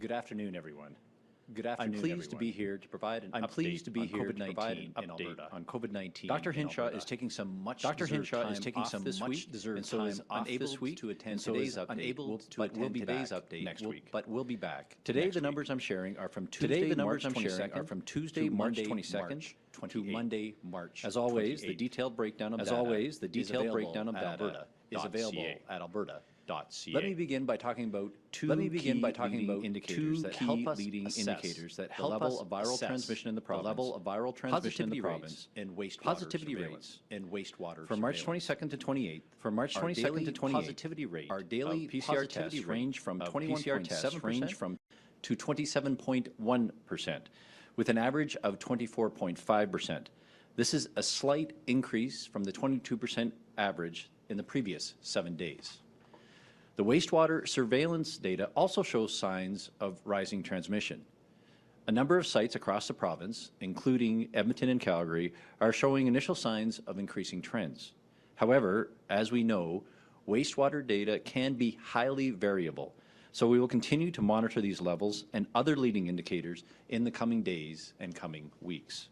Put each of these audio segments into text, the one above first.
Good afternoon, everyone. I'm pleased to be here to provide an update on COVID-19. Dr. Hinshaw is taking some much deserved time off this week to attend today's update, but will be back next week. But we'll be back. Today, the numbers I'm sharing are from Tuesday, March 22nd to Monday, March. As always, the detailed breakdown of data is available at Alberta. Let me begin by talking about two key leading indicators that help us assess the level of viral transmission in the province, positivity rates, and wastewater From March 22nd to 28th, our daily PCR tests range from 21.7% to 27.1%, with an average of 24.5%. This is a slight increase from the 22% average in the previous 7 days. The wastewater surveillance data also shows signs of rising transmission. A number of sites across the province, including Edmonton and Calgary, are showing initial signs of increasing trends. However, as we know, wastewater data can be highly variable, so we will continue to monitor these levels and other leading indicators in the coming days and coming weeks.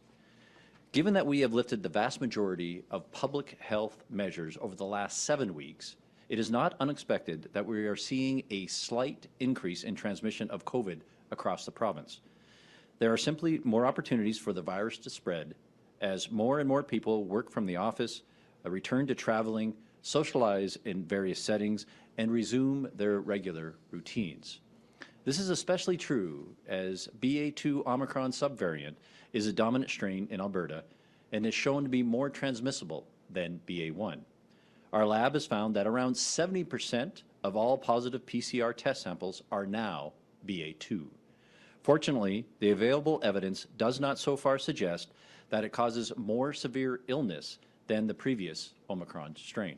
Given that we have lifted the vast majority of public health measures over the last 7 weeks, it is not unexpected that we are seeing a slight increase in transmission of COVID across the province. There are simply more opportunities for the virus to spread as more and more people work from the office, return to traveling, socialize in various settings, and resume their regular routines. This is especially true as BA2 Omicron subvariant is a dominant strain in Alberta and is shown to be more transmissible than BA1. Our lab has found that around 70% of all positive PCR test samples are now BA2. Fortunately, the available evidence does not so far suggest that it causes more severe illness than the previous Omicron strain.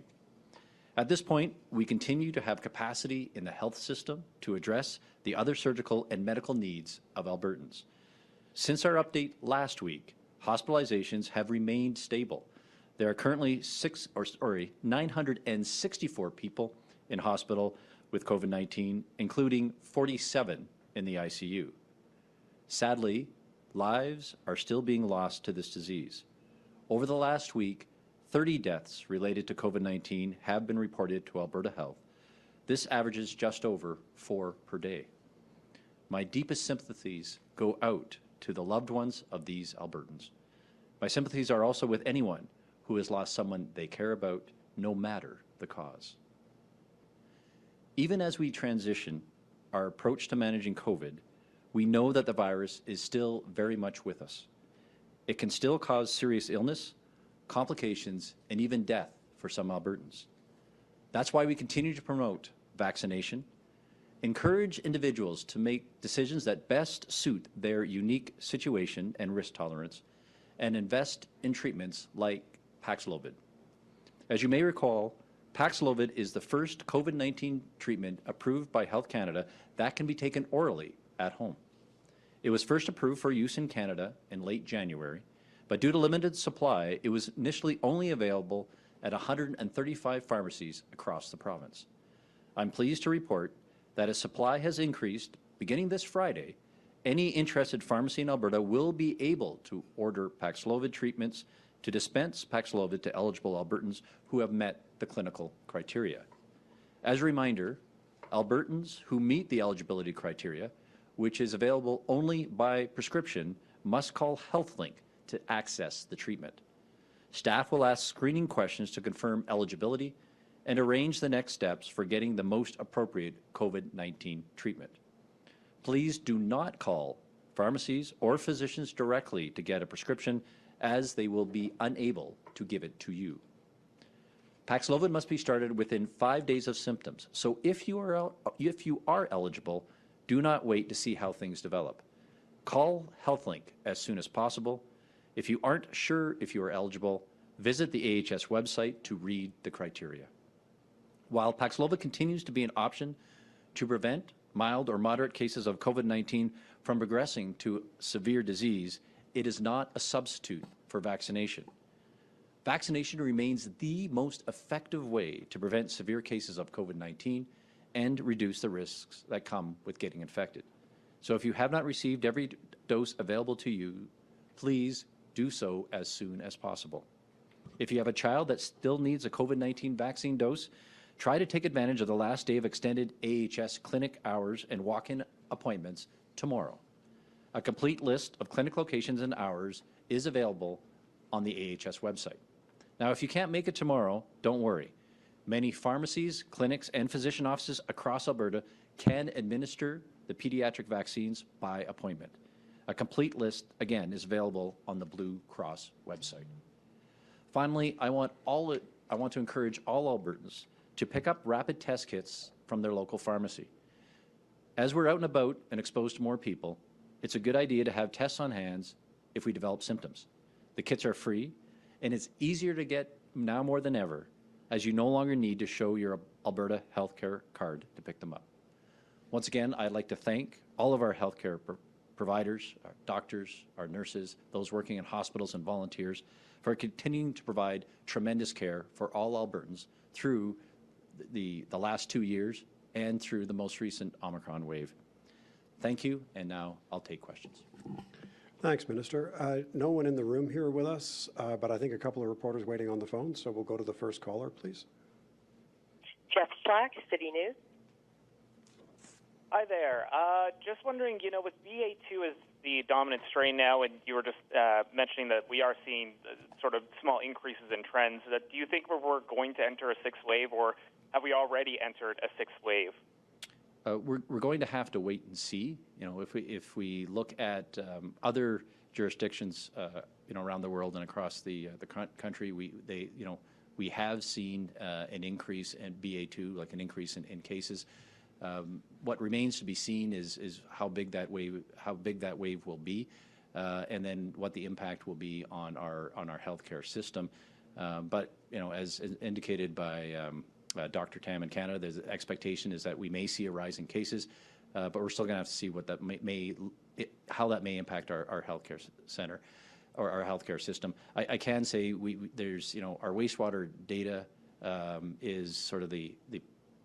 At this point, we continue to have capacity in the health system to address the other surgical and medical needs of Albertans. Since our update last week, hospitalizations have remained stable. There are currently 964 people in hospital with COVID-19, including 47 in the ICU. Sadly, lives are still being lost to this disease. Over the last week, 30 deaths related to COVID-19 have been reported to Alberta Health. This averages just over 4 per day. My deepest sympathies go out to the loved ones of these Albertans. My sympathies are also with anyone who has lost someone they care about, no matter the cause. Even as we transition our approach to managing COVID, we know that the virus is still very much with us. It can still cause serious illness, complications, and even death for some Albertans. That's why we continue to promote vaccination, encourage individuals to make decisions that best suit their unique situation and risk tolerance, and invest in treatments like Paxlovid. As you may recall, Paxlovid is the first COVID-19 treatment approved by Health Canada that can be taken orally at home. It was first approved for use in Canada in late January, but due to limited supply, it was initially only available at 135 pharmacies across the province. I'm pleased to report that as supply has increased, beginning this Friday, any interested pharmacy in Alberta will be able to order Paxlovid treatments to dispense Paxlovid to eligible Albertans who have met the clinical criteria. As a reminder, Albertans who meet the eligibility criteria, which is available only by prescription, must call HealthLink to access the treatment. Staff will ask screening questions to confirm eligibility and arrange the next steps for getting the most appropriate COVID-19 treatment. Please do not call pharmacies or physicians directly to get a prescription, as they will be unable to give it to you. Paxlovid must be started within 5 days of symptoms, so if you are eligible, do not wait to see how things develop. Call HealthLink as soon as possible. If you aren't sure if you are eligible, visit the AHS website to read the criteria. While Paxlovid continues to be an option to prevent mild or moderate cases of COVID-19 from progressing to severe disease, it is not a substitute for vaccination. Vaccination remains the most effective way to prevent severe cases of COVID-19 and reduce the risks that come with getting infected. So if you have not received every dose available to you, please do so as soon as possible. If you have a child that still needs a COVID-19 vaccine dose, try to take advantage of the last day of extended AHS clinic hours and walk-in appointments tomorrow. A complete list of clinic locations and hours is available on the AHS website. Now, if you can't make it tomorrow, don't worry. Many pharmacies, clinics, and physician offices across Alberta can administer the pediatric vaccines by appointment. A complete list, again, is available on the Blue Cross website. Finally, I want to encourage all Albertans to pick up rapid test kits from their local pharmacy. As we're out and about and exposed to more people, it's a good idea to have tests on hand if we develop symptoms. The kits are free, and it's easier to get now more than ever, as you no longer need to show your Alberta healthcare card to pick them up. Once again, I'd like to thank all of our healthcare providers, our doctors, our nurses, those working in hospitals and volunteers for continuing to provide tremendous care for all Albertans through the last 2 years and through the most recent Omicron wave. Thank you, and now I'll take questions. Thanks, Minister. No one in the room here with us, but I think a couple of reporters waiting on the phone, so we'll go to the first caller, please. Jeff Slack, City News. Hi there. Just wondering, with BA2 as the dominant strain now, and you were just mentioning that we are seeing sort of small increases in trends, do you think we're going to enter a sixth wave, or have we already entered a sixth wave? We're going to have to wait and see. If we look at other jurisdictions, around the world and across the country, we have seen an increase in BA2, like an increase in cases. What remains to be seen is how big that wave will be, and then what the impact will be on our healthcare system. But as indicated by Dr. Tam in Canada, the expectation is that we may see a rise in cases, but we're still going to have to see what that how that may impact our healthcare center or our healthcare system. I can say there's our wastewater data is sort of the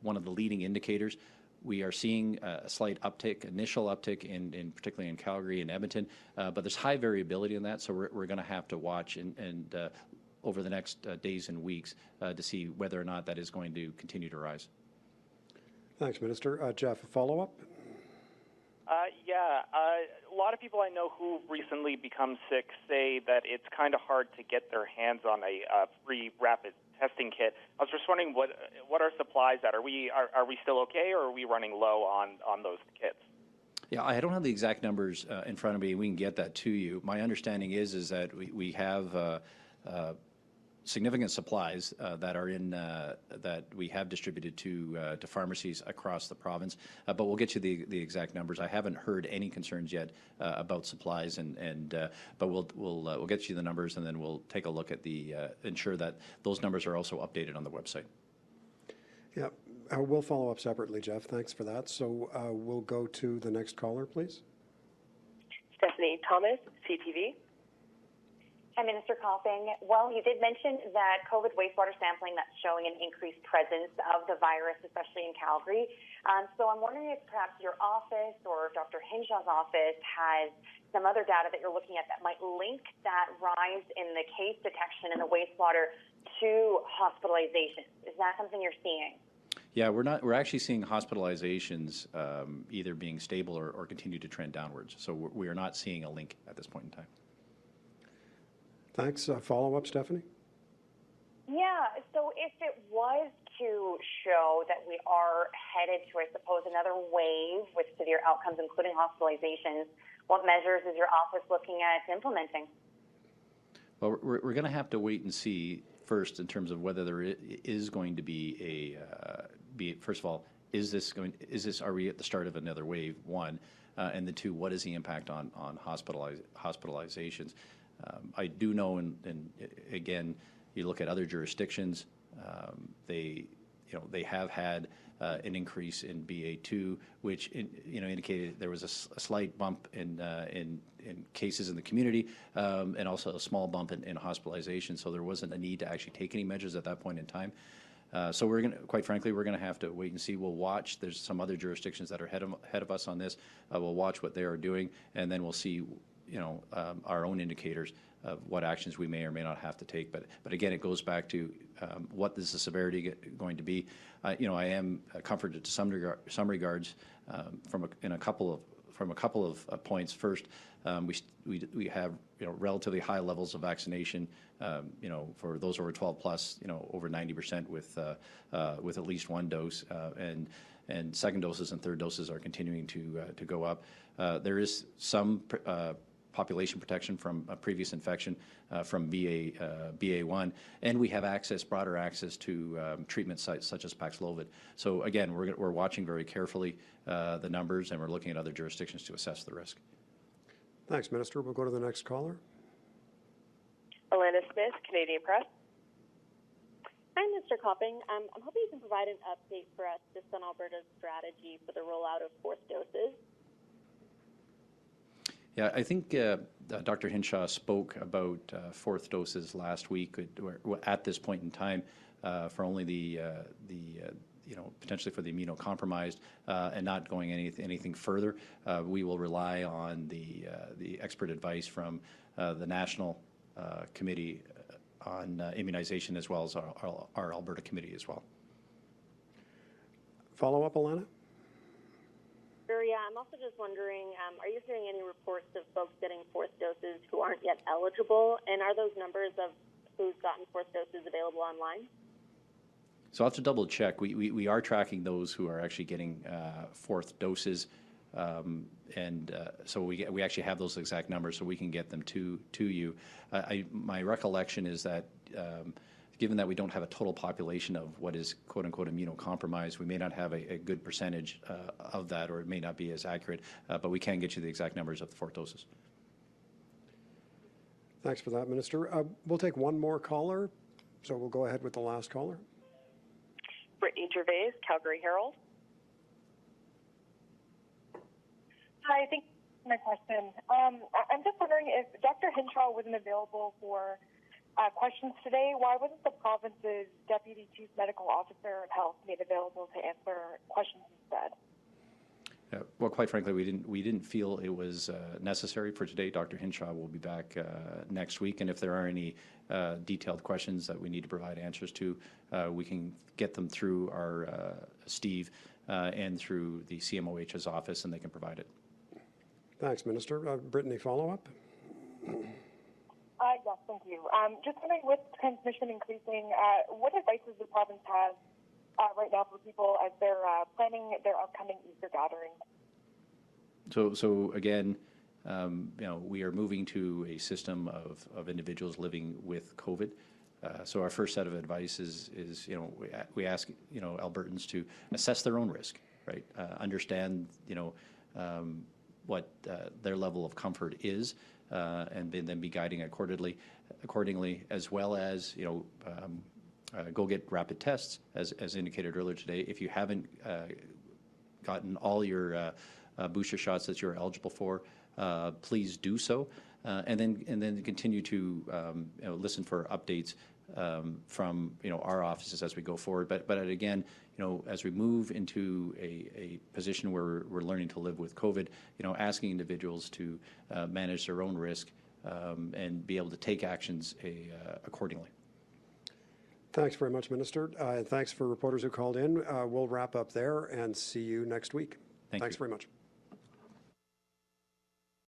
one of the leading indicators. We are seeing a slight initial uptick in particularly in Calgary and Edmonton, but there's high variability in that, so we're going to have to watch and over the next days and weeks to see whether or not that is going to continue to rise. Thanks, Minister. Jeff, a follow-up? A lot of people I know who recently become sick say that it's kind of hard to get their hands on a free rapid testing kit. I was just wondering what are supplies at? Are we still okay, or are we running low on those kits? Yeah, I don't have the exact numbers in front of me. We can get that to you. My understanding is that we have significant supplies that are in that we have distributed to pharmacies across the province, but we'll get you the exact numbers. I haven't heard any concerns yet about supplies, but we'll get you the numbers, and then we'll take a look at ensure that those numbers are also updated on the website. Yeah, we'll follow up separately, Jeff. Thanks for that. So we'll go to the next caller, please. Stephanie Thomas, CTV. Hi, Minister Copping. Well, you did mention that COVID wastewater sampling that's showing an increased presence of the virus, especially in Calgary. So I'm wondering if perhaps your office or Dr. Hinshaw's office has some other data that you're looking at that might link that rise in the case detection in the wastewater to hospitalizations. Is that something you're seeing? Yeah, we're actually seeing hospitalizations either being stable or continue to trend downwards. So we are not seeing a link at this point in time. Thanks. Follow-up, Stephanie? Yeah, so if it was to show that we are headed to, I suppose, another wave with severe outcomes, including hospitalizations, what measures is your office looking at implementing? Well, we're going to have to wait and see first in terms of whether there is going to be first of all, are we at the start of another wave, one, and then two, what is the impact on hospitalizations? I do know, and again, you look at other jurisdictions, they have had an increase in BA2, which indicated there was a slight bump in cases in the community, and also a small bump in hospitalization. So there wasn't a need to actually take any measures at that point in time. So we're going to, quite frankly, we're going to have to wait and see. We'll watch. There's some other jurisdictions that are ahead of us on this. We'll watch what they are doing, and then we'll see, our own indicators of what actions we may or may not have to take. But again, it goes back to what is the severity going to be. I am comforted to some regards from a couple of points. First, we have relatively high levels of vaccination. For those over 12 plus, over 90% with at least one dose, and second doses and third doses are continuing to go up. There is some population protection from a previous infection from BA1, and we have broader access to treatment sites such as Paxlovid. So again, we're watching very carefully the numbers, and we're looking at other jurisdictions to assess the risk. Thanks, Minister. We'll go to the next caller. Alana Smith, Canadian Press. Hi, Mr. Copping. I'm hoping you can provide an update for us just on Alberta's strategy for the rollout of fourth doses. Yeah, I think Dr. Hinshaw spoke about fourth doses last week. At this point in time, for only the potentially for the immunocompromised, and not going anything further, we will rely on the expert advice from the National Committee on Immunization, as well as our Alberta Committee as well. Follow up, Alana? Sure, yeah. I'm also just wondering, are you hearing any reports of folks getting fourth doses who aren't yet eligible? And are those numbers of who's gotten fourth doses available online? So I'll have to double check. We are tracking those who are actually getting fourth doses, so we actually have those exact numbers, so we can get them to you. My recollection is that given that we don't have a total population of what is quote-unquote immunocompromised, we may not have a good percentage of that, or it may not be as accurate, but we can get you the exact numbers of the fourth doses. Thanks for that, Minister. We'll take one more caller, so we'll go ahead with the last caller. Brittany Gervais, Calgary Herald. Hi, thank you for my question. I'm just wondering if Dr. Hinshaw wasn't available for questions today, why wasn't the province's Deputy Chief Medical Officer of Health made available to answer questions instead? Well, quite frankly, we didn't feel it was necessary for today. Dr. Hinshaw will be back next week, and if there are any detailed questions that we need to provide answers to, we can get them through our Steve and through the CMOH's office, and they can provide it. Thanks, Minister. Brittany, follow-up? Yes, thank you. Just wondering, with transmission increasing, what advice does the province have right now for people as they're planning their upcoming Easter gatherings? So again, we are moving to a system of individuals living with COVID. So our first set of advice is we ask Albertans to assess their own risk, right? Understand what their level of comfort is, and then be guiding accordingly, as well as go get rapid tests, as indicated earlier today. If you haven't gotten all your booster shots that you're eligible for, please do so, and then continue to listen for updates from our offices as we go forward. But again, as we move into a position where we're learning to live with COVID, asking individuals to manage their own risk and be able to take actions accordingly. Thanks very much, Minister. And thanks for reporters who called in. We'll wrap up there and see you next week. Thanks very much.